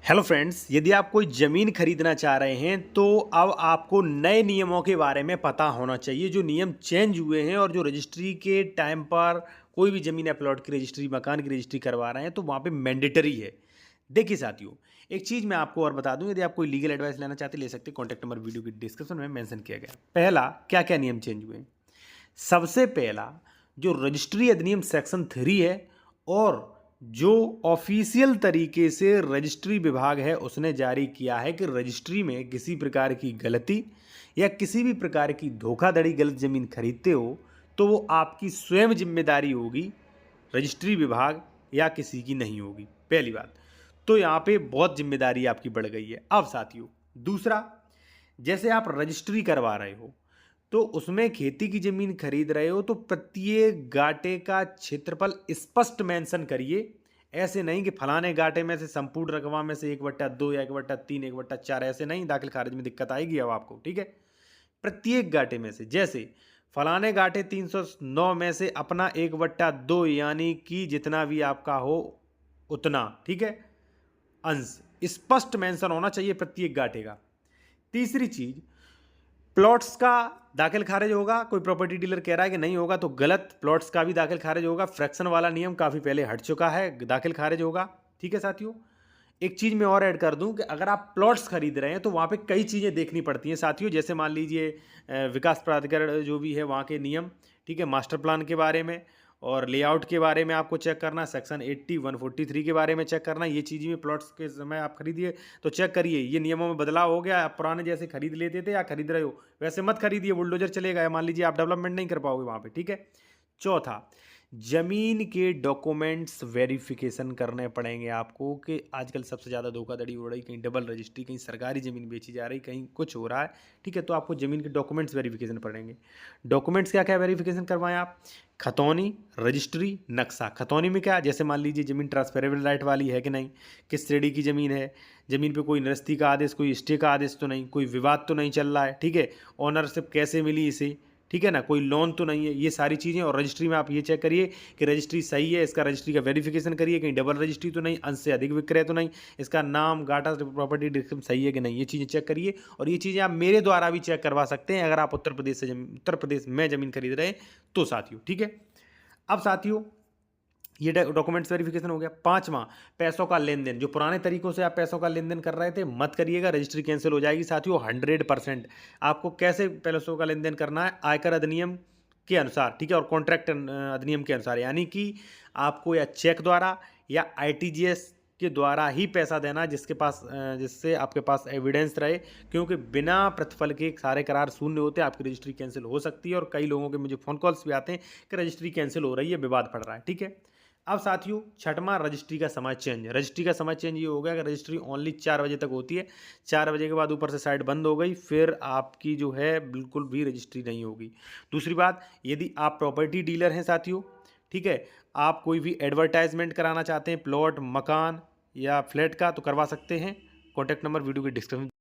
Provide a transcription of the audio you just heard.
Hello friends, यदि आप कोई ज़मीन खरीदना चाह रहे हैं तो अब आपको नए नियमों के बारे में पता होना चाहिए। जो नियम चेंज हुए हैं और जो रजिस्ट्री के टाइम पर कोई भी ज़मीन या प्लॉट की रजिस्ट्री, मकान की रजिस्ट्री करवा रहे हैं तो वहाँ पे मैंडेटरी है। देखिए साथियों, एक चीज़ मैं आपको और बता दूं, यदि आप कोई लीगल एडवाइस लेना चाहते ले सकते हैं। कॉन्टैक्ट नंबर वीडियो की डिस्क्रिप्शन में मेंशन किया गया है। पहला, क्या क्या नियम चेंज हुए हैं। सबसे पहला, जो रजिस्ट्री अधिनियम सेक्शन 3 है और जो ऑफिशियल तरीके से रजिस्ट्री विभाग है उसने जारी किया है कि रजिस्ट्री में किसी प्रकार की गलती या किसी भी प्रकार की धोखाधड़ी, गलत ज़मीन खरीदते हो तो वो आपकी स्वयं जिम्मेदारी होगी, रजिस्ट्री विभाग या किसी की नहीं होगी। पहली बात तो यहाँ पे बहुत जिम्मेदारी आपकी बढ़ गई है। अब साथियों, दूसरा, जैसे आप रजिस्ट्री करवा रहे हो तो उसमें खेती की जमीन खरीद रहे हो तो प्रत्येक गाटे का क्षेत्रफल स्पष्ट मेंशन करिए। ऐसे नहीं कि फलाने गाटे में से संपूर्ण रकबा में से 1/2 या 1/3 1/4, ऐसे नहीं, दाखिल खारिज में दिक्कत आएगी अब आपको। ठीक है, प्रत्येक गाटे में से, जैसे फलाने गाटे 309 में से अपना 1/2 यानी कि जितना भी आपका हो उतना, ठीक है, अंश स्पष्ट मेंशन होना चाहिए प्रत्येक गाटे का। तीसरी चीज, प्लॉट्स का दाखिल खारिज होगा। कोई प्रॉपर्टी डीलर कह रहा है कि नहीं होगा तो गलत, प्लॉट्स का भी दाखिल खारिज होगा। फ्रैक्शन वाला नियम काफ़ी पहले हट चुका है, दाखिल खारिज होगा। ठीक है साथियों, एक चीज़ मैं और ऐड कर दूं कि अगर आप प्लॉट्स खरीद रहे हैं तो वहाँ पे कई चीज़ें देखनी पड़ती हैं साथियों। जैसे मान लीजिए विकास प्राधिकरण जो भी है वहाँ के नियम, ठीक है, मास्टर प्लान के बारे में और लेआउट के बारे में आपको चेक करना, सेक्शन 80 143 के बारे में चेक करना। ये चीज़ें प्लॉट्स के समय आप खरीदिए तो चेक करिए ये नियमों में बदलाव हो गया। आप पुराने जैसे खरीद लेते थे या खरीद रहे हो वैसे मत खरीदिए, बुलडोजर चलेगा या मान लीजिए आप डेवलपमेंट नहीं कर पाओगे वहाँ पे। ठीक है, चौथा, जमीन के डॉक्यूमेंट्स वेरिफिकेशन करने पड़ेंगे आपको कि आजकल सबसे ज़्यादा धोखाधड़ी हो रही, कहीं डबल रजिस्ट्री, कहीं सरकारी ज़मीन बेची जा रही, कहीं कुछ हो रहा है। ठीक है, तो आपको ज़मीन के डॉक्यूमेंट्स वेरिफिकेशन पड़ेंगे। डॉक्यूमेंट्स क्या क्या वेरिफिकेशन करवाएं आप? खतौनी, रजिस्ट्री, नक्शा। खतौनी में क्या, जैसे मान लीजिए ज़मीन ट्रांसफरेबल राइट वाली है कि नहीं, किस श्रेणी की ज़मीन है, ज़मीन पे कोई निरस्ती का आदेश, कोई स्टे का आदेश तो नहीं, कोई विवाद तो नहीं चल रहा है। ठीक है, ऑनरशिप कैसे मिली इसे, ठीक है ना, कोई लोन तो नहीं है, ये सारी चीज़ें। और रजिस्ट्री में आप ये चेक करिए कि रजिस्ट्री सही है, इसका रजिस्ट्री का वेरिफिकेशन करिए, कहीं डबल रजिस्ट्री तो नहीं, अंश से अधिक विक्रय तो नहीं, इसका नाम, गाटा, प्रॉपर्टी डिस्क्रिप्शन सही है कि नहीं, ये चीज़ें चेक करिए। और ये चीज़ें आप मेरे द्वारा भी चेक करवा सकते हैं अगर आप उत्तर प्रदेश में ज़मीन खरीद रहे हैं तो साथियों। ठीक है, अब साथियों, ये डॉक्यूमेंट्स वेरिफिकेशन हो गया। पांचवा, पैसों का लेन देन। जो पुराने तरीकों से आप पैसों का लेन देन कर रहे थे मत करिएगा, रजिस्ट्री कैंसिल हो जाएगी साथियों 100%। आपको कैसे पैसों का लेन देन करना है? आयकर अधिनियम के अनुसार, ठीक है, और कॉन्ट्रैक्ट अधिनियम के अनुसार, यानी कि आपको या चेक द्वारा या आरटीजीएस के द्वारा ही पैसा देना, जिससे आपके पास एविडेंस रहे। क्योंकि बिना प्रतिफल के सारे करार शून्य होते हैं, आपकी रजिस्ट्री कैंसिल हो सकती है। और कई लोगों के मुझे फ़ोन कॉल्स भी आते हैं कि रजिस्ट्री कैंसिल हो रही है, विवाद पड़ रहा है। ठीक है, अब साथियों, छठवां, रजिस्ट्री का समय चेंज। रजिस्ट्री का समय चेंज ये हो गया कि रजिस्ट्री ओनली 4 बजे तक होती है। 4 बजे के बाद ऊपर से साइट बंद हो गई, फिर आपकी जो है बिल्कुल भी रजिस्ट्री नहीं होगी। दूसरी बात, यदि आप प्रॉपर्टी डीलर हैं साथियों, ठीक है, आप कोई भी एडवर्टाइजमेंट कराना चाहते हैं प्लॉट, मकान या फ्लैट का तो करवा सकते हैं। कॉन्टैक्ट नंबर वीडियो के डिस्क्रिप्शन